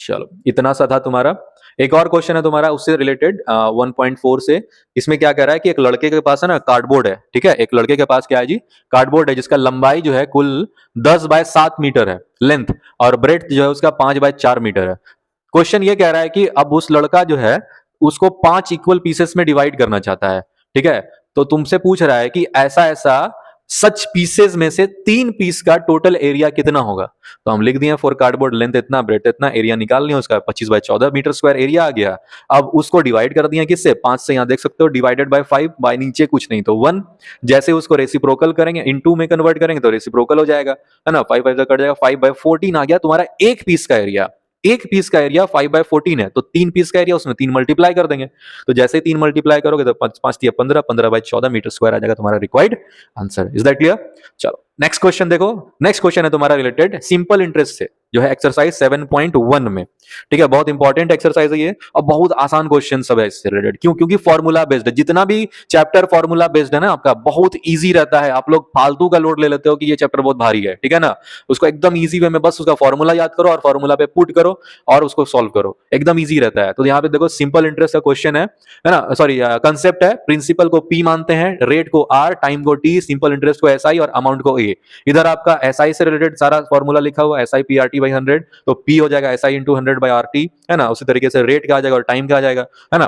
चलो इतना सा था तुम्हारा। एक और क्वेश्चन है तुम्हारा उससे रिलेटेड 1.4 से। इसमें क्या कह रहा है कि एक लड़के के पास है ना कार्डबोर्ड है, ठीक है। एक लड़के के पास क्या है जी, कार्डबोर्ड है, जिसका लंबाई जो है कुल 10/7 मीटर है लेंथ, और ब्रेथ जो है उसका 5/4 मीटर है। क्वेश्चन ये कह रहा है कि अब उस लड़का जो है उसको 5 इक्वल पीसेस में डिवाइड करना चाहता है, ठीक है। तो तुमसे पूछ रहा है कि ऐसा ऐसा सच पीसेस में से 3 पीस का टोटल एरिया कितना होगा। तो हम लिख दिए फॉर कार्डबोर्ड लेंथ इतना, ब्रेथ इतना, एरिया निकाल लिया उसका 25/14 मीटर स्क्वायर एरिया आ गया। अब उसको डिवाइड कर दिया किससे, 5 से, यहां देख सकते हो डिवाइडेड बाय 5, बाय नीचे कुछ नहीं तो 1। जैसे उसको रेसिप्रोकल करेंगे, इनटू में कन्वर्ट करेंगे तो रेसिप्रोकल हो जाएगा, है ना। 5 5 से कट जाएगा, 5/14 आ गया तुम्हारा एक पीस का एरिया। एक पीस का एरिया 5/14 है, तो 3 पीस का एरिया, उसमें 3 मल्टीप्लाई कर देंगे, तो जैसे 3 मल्टीप्लाई करोगे तो 5 5 15, 15/14 मीटर स्क्वायर आ जाएगा तुम्हारा required answer. Is that clear. चलो नेक्स्ट क्वेश्चन देखो। नेक्स्ट क्वेश्चन है तुम्हारा रिलेटेड सिंपल इंटरेस्ट से, जो है एक्सरसाइज 7.1 में, ठीक है। बहुत इंपॉर्टेंट एक्सरसाइज है ये, और बहुत आसान क्वेश्चन सब है इससे रिलेटेड। क्यों, क्योंकि फॉर्मूला बेस्ड है, जितना भी चैप्टर फॉर्मूला बेस्ड है ना आपका, बहुत इजी रहता है। आप लोग फालतू का लोड ले लेते हो कि ये चैप्टर बहुत भारी है, ठीक है ना। उसको एकदम इजी वे में बस उसका फॉर्मूला याद करो और फॉर्मूला पे पुट करो और उसको सॉल्व करो, एकदम इजी रहता है। तो यहाँ पे देखो सिंपल इंटरेस्ट का क्वेश्चन है ना, सॉरी कंसेप्ट है, प्रिंसिपल को पी मानते हैं, रेट को आर, टाइम को टी, सिंपल इंटरेस्ट को एसआई और अमाउंट को ए। इधर आपका एसआई से रिलेटेड सारा फॉर्मूला लिखा हुआ है, SI P R T by 100, तो पी हो जाएगा SI into 100 by R T, है ना। उसी तरीके से रेट क्या आ जाएगा और टाइम क्या आ जाएगा, है ना।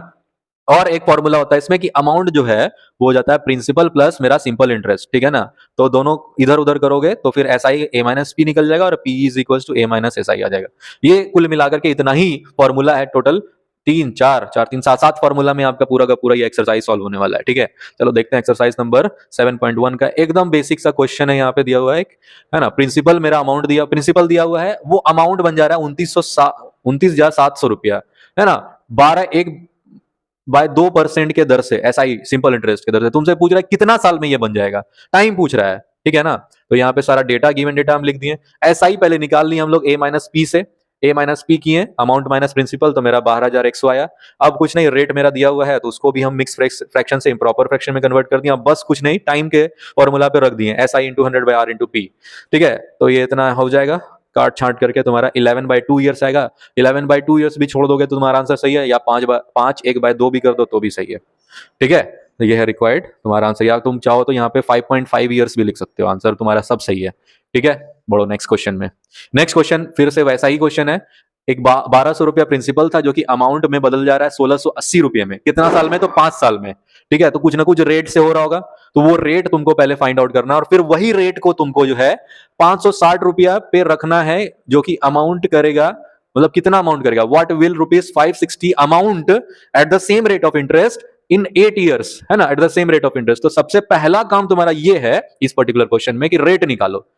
और एक फॉर्मूला होता है इसमें कि अमाउंट जो है वो हो जाता है प्रिंसिपल प्लस मेरा सिंपल इंटरेस्ट, ठीक है ना। तो दोनों इधर उधर करोगे तो फिर S I A minus P निकल जाएगा और P is equal to A minus S I आ जाएगा। ये कुल मिलाकर के इतना ही फॉर्मूला है, टोटल 3 4 4 3 7 7 फॉर्मूला में आपका पूरा का पूरा ये एक्सरसाइज सॉल्व होने वाला है, ठीक है। चलो देखते हैं एक्सरसाइज नंबर 7.1 का। एकदम बेसिक सा क्वेश्चन है, यहाँ पे दिया हुआ है एक, है ना। प्रिंसिपल मेरा अमाउंट दिया, प्रिंसिपल दिया हुआ है, वो अमाउंट बन जा रहा है 29,700 रुपया, है ना। 12/2% के दर से, ऐसा ही सिंपल इंटरेस्ट के दर से तुमसे पूछ रहा है कितना साल में ये बन जाएगा, टाइम पूछ रहा है, ठीक है ना। तो यहाँ पे सारा डेटा, गिवन डेटा हम लिख दिए। ऐसा ही पहले निकाल लिए हम लोग ए माइनस पी से, ए माइनस पी किए, अमाउंट माइनस प्रिंसिपल, तो मेरा 12,100 आया। अब कुछ नहीं, रेट मेरा दिया हुआ है तो उसको भी हम मिक्स फ्रैक्शन से इम्प्रॉपर फ्रैक्शन में कन्वर्ट कर दिया। बस कुछ नहीं, टाइम के फॉर्मूला पे रख दिए, S I into 100 by R into P, ठीक है। तो ये इतना हो जाएगा, काट छांट करके तुम्हारा 11/2 ईयर्स आएगा। 11/2 ईयर्स भी छोड़ दोगे तो तुम्हारा आंसर सही है, या 5 1/2 भी कर दो तो भी सही है, ठीक है। तो ये है रिक्वायर्ड तुम्हारा आंसर, या तुम चाहो तो यहाँ पे 5.5 ईयर्स भी लिख सकते हो, आंसर तुम्हारा सब सही है, ठीक है। बढ़ो नेक्स्ट क्वेश्चन में। नेक्स्ट क्वेश्चन फिर से वैसा ही क्वेश्चन है, एक 1200 रुपया प्रिंसिपल था जो कि अमाउंट में बदल जा रहा है 1680 रुपये में। कितना साल में? तो 5 साल में। ठीक है, तो कुछ ना कुछ रेट से हो रहा होगा, तो वो रेट तुमको पहले फाइंड आउट करना है और फिर वही रेट को तुमको जो है 560 रुपया पे रखना है, जो कि अमाउंट करेगा, मतलब कितना अमाउंट करेगा, what will ₹560 amount at the same rate of interest in 8 years, है ना, at the same rate of interest. तो सबसे पहला काम तुम्हारा ये है इस पर्टिकुलर क्वेश्चन में कि रेट निकालो।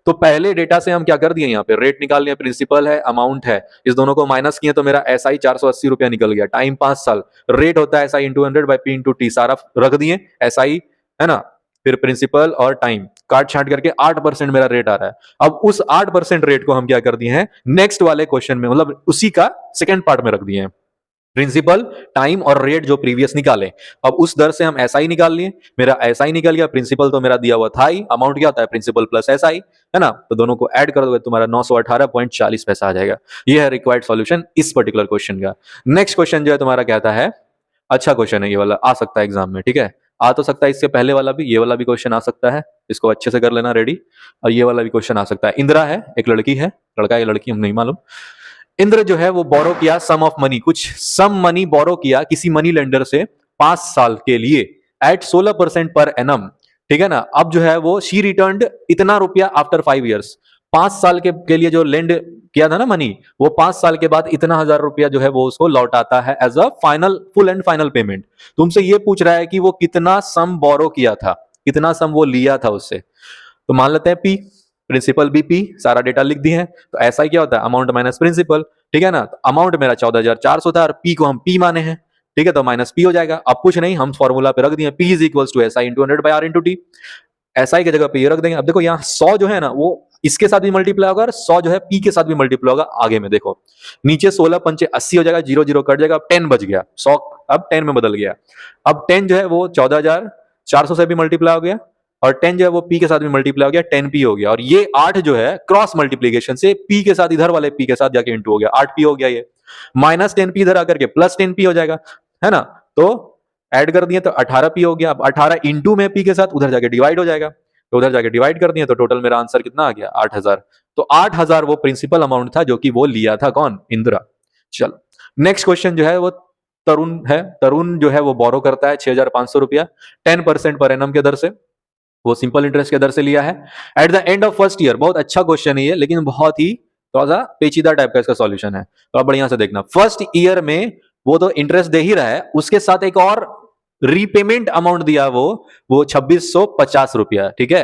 तो पहले डेटा से हम क्या कर दिए, यहाँ पे रेट निकाल लिया, प्रिंसिपल है, अमाउंट है, इस दोनों को माइनस किए तो मेरा एसआई 480 रुपया निकल गया। टाइम 5 साल, रेट होता है एसआई इंटू 100/P/T, सारा रख दिए एसआई, है ना, फिर प्रिंसिपल और टाइम काट छाट करके 8% मेरा रेट आ रहा है। अब उस 8% रेट को हम क्या कर दिए हैं नेक्स्ट वाले क्वेश्चन में, मतलब उसी का सेकंड पार्ट में रख दिए हैं। प्रिंसिपल, टाइम और रेट जो प्रीवियस निकाले, अब उस दर से हम एसआई निकाल लिए। मेरा एसआई निकल गया, प्रिंसिपल तो मेरा दिया हुआ था ही, अमाउंट क्या होता है प्रिंसिपल प्लस एसआई, है ना, तो दोनों को ऐड कर दोगे तुम्हारा 918.40 पैसा आ जाएगा। ये है रिक्वायर्ड सॉल्यूशन इस पर्टिकुलर क्वेश्चन का। नेक्स्ट क्वेश्चन जो है तुम्हारा कहता है, अच्छा क्वेश्चन है ये वाला, आ सकता है एग्जाम में, ठीक है, आ तो सकता है, इससे पहले वाला भी, ये वाला भी क्वेश्चन आ सकता है, इसको अच्छे से कर लेना रेडी। और ये वाला भी क्वेश्चन आ सकता है। इंदिरा है, एक लड़की है, लड़का या लड़की हम नहीं मालूम। इंद्र जो है वो बोरो किया सम ऑफ मनी, कुछ सम मनी बोरो किया किसी मनी लेंडर से 5 साल के लिए एट 16% पर एनम, ठीक है ना। अब जो है वो शी रिटर्न्ड इतना रुपया आफ्टर 5 years, 5 साल के लिए जो लेंड किया था ना मनी, वो 5 साल के बाद इतना हजार रुपया जो है वो उसको लौटाता है as a final, full and final payment. तुमसे ये पूछ रहा है कि वो कितना सम बोरो किया था, कितना सम वो लिया था उससे। तो मान लेते हैं पी, प्रिंसिपल भी पी, सारा डेटा लिख दिए हैं। तो ऐसा ही क्या होता है, अमाउंट माइनस प्रिंसिपल, ठीक है ना। तो अमाउंट मेरा 14,400 था और पी को हम पी माने हैं, ठीक है, तो माइनस पी हो जाएगा। अब कुछ नहीं, हम फॉर्मूला पे रख दिए, P is equal to S I into 100/R/T। SI की जगह पे ये रख देंगे। अब देखो यहाँ 100 जो है ना वो इसके साथ भी मल्टीप्लाई होगा और 100 जो है पी के साथ भी मल्टीप्लाई होगा। आगे में देखो नीचे 16 पंचे 80 हो जाएगा, 0 0 कट जाएगा, अब 10 बच गया, 100 अब 10 में बदल गया। अब 10 जो है वो 14,400 से भी मल्टीप्लाई हो गया और 10 जो है वो पी के साथ भी मल्टीप्लाई हो गया, 10p हो गया। और ये 8 जो है क्रॉस मल्टीप्लीकेशन से पी के साथ इधर वाले पी के साथ जाके इंटू हो गया, 8p हो गया। ये माइनस 10p इधर आकर के प्लस 10p हो जाएगा, है ना। तो ऐड कर दिए तो 18p हो गया। अब 18 इंटू में पी के साथ उधर जाके डिवाइड हो जाएगा, तो उधर जाके डिवाइड कर दिए तो टोटल मेरा आंसर कितना आ गया, 8,000। तो 8,000 वो प्रिंसिपल अमाउंट था जो कि वो लिया था कौन, इंदिरा। चलो नेक्स्ट क्वेश्चन जो है वो तरुण है। तरुण जो है वो बोरो करता है 6,500 रुपया 10% पर एनम के दर से, वो सिंपल इंटरेस्ट के दर से लिया है eight the end of first year. बहुत अच्छा क्वेश्चन है ये, लेकिन बहुत ही थोड़ा सा पेचीदा टाइप का इसका सॉल्यूशन है, तो आप बढ़िया से देखना। फर्स्ट ईयर में वो तो इंटरेस्ट दे ही रहा है, उसके साथ एक और रीपेमेंट अमाउंट दिया वो 2,650 रुपया, ठीक है,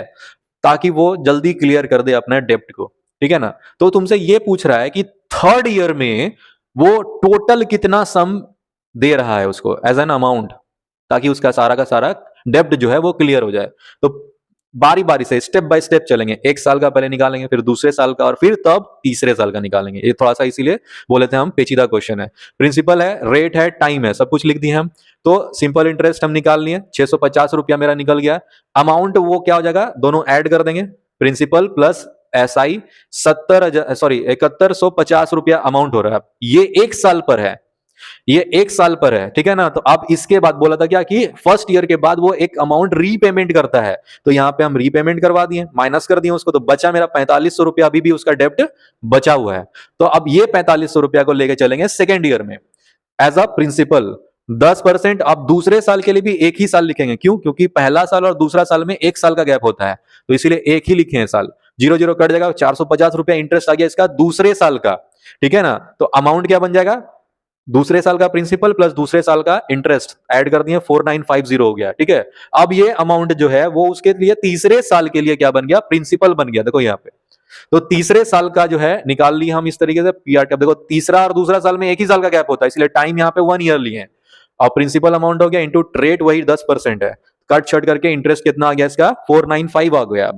ताकि वो जल्दी क्लियर कर दे अपने डेप्ट को, ठीक है ना। तो तुमसे ये पूछ रहा है कि थर्ड ईयर में वो टोटल कितना सम दे रहा है उसको एज एन अमाउंट, ताकि उसका सारा का सारा डेप्ट जो है वो क्लियर हो जाए। तो बारी बारी से स्टेप बाय स्टेप चलेंगे, एक साल का पहले निकालेंगे, फिर दूसरे साल का, और फिर तब तीसरे साल का निकालेंगे। ये थोड़ा सा इसीलिए बोले थे हम पेचीदा क्वेश्चन है। प्रिंसिपल है, रेट है, टाइम है, सब कुछ लिख दिए हम। तो सिंपल इंटरेस्ट हम निकाल लिए, 650 रुपया मेरा निकल गया। अमाउंट वो क्या हो जाएगा, दोनों ऐड कर देंगे, प्रिंसिपल प्लस एसआई 7150 रुपया अमाउंट हो रहा है। ये एक साल पर है, ये एक साल पर है, ठीक है ना। तो अब इसके बाद बोला था क्या कि फर्स्ट ईयर के बाद वो एक अमाउंट रीपेमेंट करता है, तो यहां पे हम रीपेमेंट करवा दिए, माइनस कर दिए उसको, तो बचा मेरा 4500 रुपया, अभी भी उसका डेप्ट बचा हुआ है। तो अब ये 4500 रुपया को लेके चलेंगे सेकेंड ईयर में एज अ प्रिंसिपल 10%। अब दूसरे साल के लिए भी एक ही साल लिखेंगे, क्यों, क्योंकि पहला साल और दूसरा साल में एक साल का गैप होता है, तो इसीलिए एक ही लिखे हैं साल। 0 0 कट जाएगा, 450 रुपया इंटरेस्ट आ गया इसका दूसरे साल का, ठीक है ना। तो अमाउंट क्या बन जाएगा, दूसरे साल का प्रिंसिपल प्लस दूसरे साल का इंटरेस्ट ऐड कर दिए, 4950 हो गया, ठीक है। अब ये अमाउंट जो है वो उसके लिए तीसरे साल के लिए क्या बन गया, प्रिंसिपल बन गया। देखो यहाँ पे तो तीसरे साल का जो है निकाल ली हम इस तरीके से पीआर। देखो तीसरा और दूसरा साल में एक ही साल का गैप होता है, इसलिए टाइम यहाँ पे 1 ईयर लिए हैं। और प्रिंसिपल अमाउंट हो गया इंटू रेट, वही 10% है, कट छट करके इंटरेस्ट कितना आ गया इसका 495 आ गया।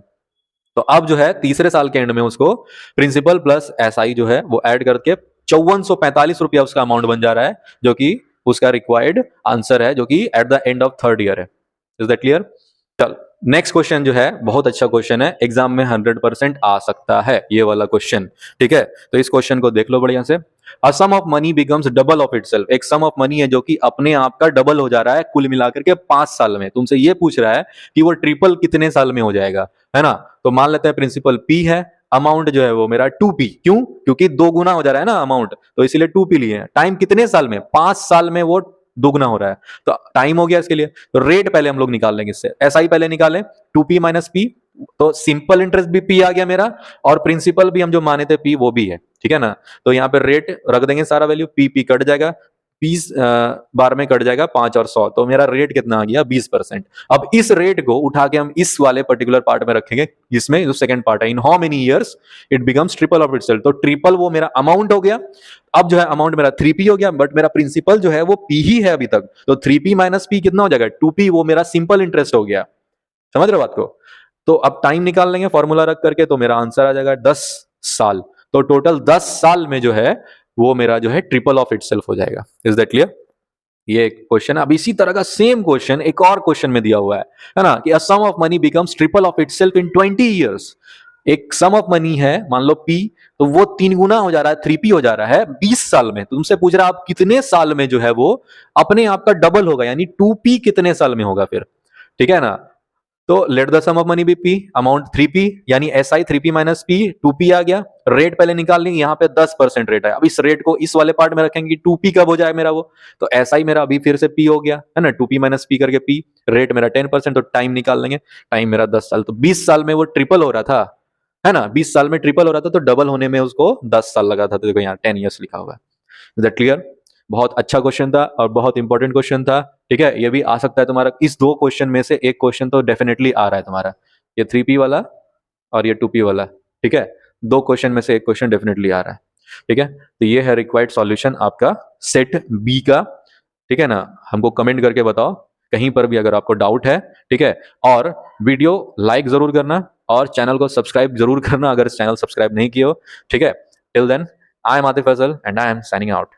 तो अब जो है तीसरे साल के एंड में उसको प्रिंसिपल प्लस एसआई जो है वो ऐड करके 5445 रुपया उसका अमाउंट बन जा रहा है, जो कि उसका रिक्वायर्ड आंसर है, जो कि at the end of third year है। Is that clear? चल नेक्स्ट क्वेश्चन जो है बहुत अच्छा क्वेश्चन है, एग्जाम में 100% आ सकता है ये वाला क्वेश्चन, ठीक है। तो इस क्वेश्चन को देख लो बढ़िया से। A sum of money becomes double of itself, एक सम ऑफ मनी है जो कि अपने आप का डबल हो जा रहा है कुल मिलाकर के 5 साल में। तुमसे ये पूछ रहा है कि वो ट्रिपल कितने साल में हो जाएगा, है ना। तो मान लेते हैं प्रिंसिपल पी है, अमाउंट जो है वो मेरा 2p, क्यों? क्योंकि दो गुना हो जा रहा है ना अमाउंट, तो इसीलिए 2p लिए हैं। टाइम कितने साल में? 5 साल में वो दुगना हो रहा है, तो टाइम हो गया इसके लिए। तो रेट पहले हम लोग निकाल लेंगे इससे, एसआई पहले निकालें, 2p माइनस पी, तो सिंपल इंटरेस्ट भी p आ गया मेरा, और प्रिंसिपल भी हम जो माने थे p वो भी है, ठीक है ना। तो यहाँ पे रेट रख देंगे सारा वैल्यू, p कट जाएगा, 20 बार में कट जाएगा 5 और 100, तो मेरा रेट कितना आ गया? 20%। अब इस रेट को उठा के हम इस वाले पर्टिकुलर पार्ट में रखेंगे, जिसमें जो सेकंड पार्ट है, in how many years it becomes triple of itself. तो ट्रिपल वो मेरा अमाउंट हो गया, अब जो है अमाउंट मेरा 3p हो गया, बट मेरा प्रिंसिपल जो है वो p ही है अभी तक, तो 3p माइनस p कितना हो जाएगा? 2p, वो मेरा सिंपल इंटरेस्ट हो गया। समझ रहे हो बात को? तो अब टाइम निकाल लेंगे फॉर्मूला रख करके, तो मेरा आंसर आ जाएगा 10 साल। तो टोटल 10 साल में जो है वो मेरा जो है ट्रिपल ऑफ इटसेल्फ हो जाएगा। Is that clear? ये एक क्वेश्चन। अब इसी तरह का सेम क्वेश्चन एक और क्वेश्चन में दिया हुआ है ना, कि a sum of money becomes triple of itself in 20 years. एक सम ऑफ मनी है, मान लो p, तो वो 3 गुना हो जा रहा है, 3p हो जा रहा है 20 साल में। तुमसे पूछ रहा है आप कितने साल में जो है वो अपने आप का डबल होगा, यानी 2p कितने साल में होगा फिर, ठीक है ना। तो let the sum of money be p, amount 3p, यानी SI 3p minus p, 2p आ गया। रेट पहले निकाल लेंगे, यहाँ पे 10% रेट है, अब इस रेट को इस वाले पार्ट में रखेंगे कि 2p कब हो जाए मेरा वो, तो SI मेरा अभी फिर से p हो गया है ना, 2p माइनस p करके p, रेट मेरा 10%, तो टाइम निकाल लेंगे, टाइम मेरा 10 साल, तो 20 साल में वो ट्रिपल हो रहा था, है ना, 20 साल में ट्रिपल हो रहा था, तो डबल होने में उसको 10 साल लगा था, तो देखो यहाँ 10 ईयर्स लिखा हुआ है। Is that clear? बहुत अच्छा क्वेश्चन था और बहुत इंपॉर्टेंट क्वेश्चन था, ठीक है। ये भी आ सकता है तुम्हारा, इस दो क्वेश्चन में से एक क्वेश्चन तो डेफिनेटली आ रहा है तुम्हारा, ये 3p वाला और ये 2p वाला, ठीक है। दो क्वेश्चन में से एक क्वेश्चन डेफिनेटली आ रहा है, ठीक है। तो ये है रिक्वायर्ड सॉल्यूशन आपका सेट बी का, ठीक है ना। हमको कमेंट करके बताओ कहीं पर भी अगर आपको डाउट है, ठीक है। और वीडियो लाइक जरूर करना और चैनल को सब्सक्राइब जरूर करना अगर चैनल सब्सक्राइब नहीं किए हो, ठीक है। Till then, I am Atif Faisal and I am signing out.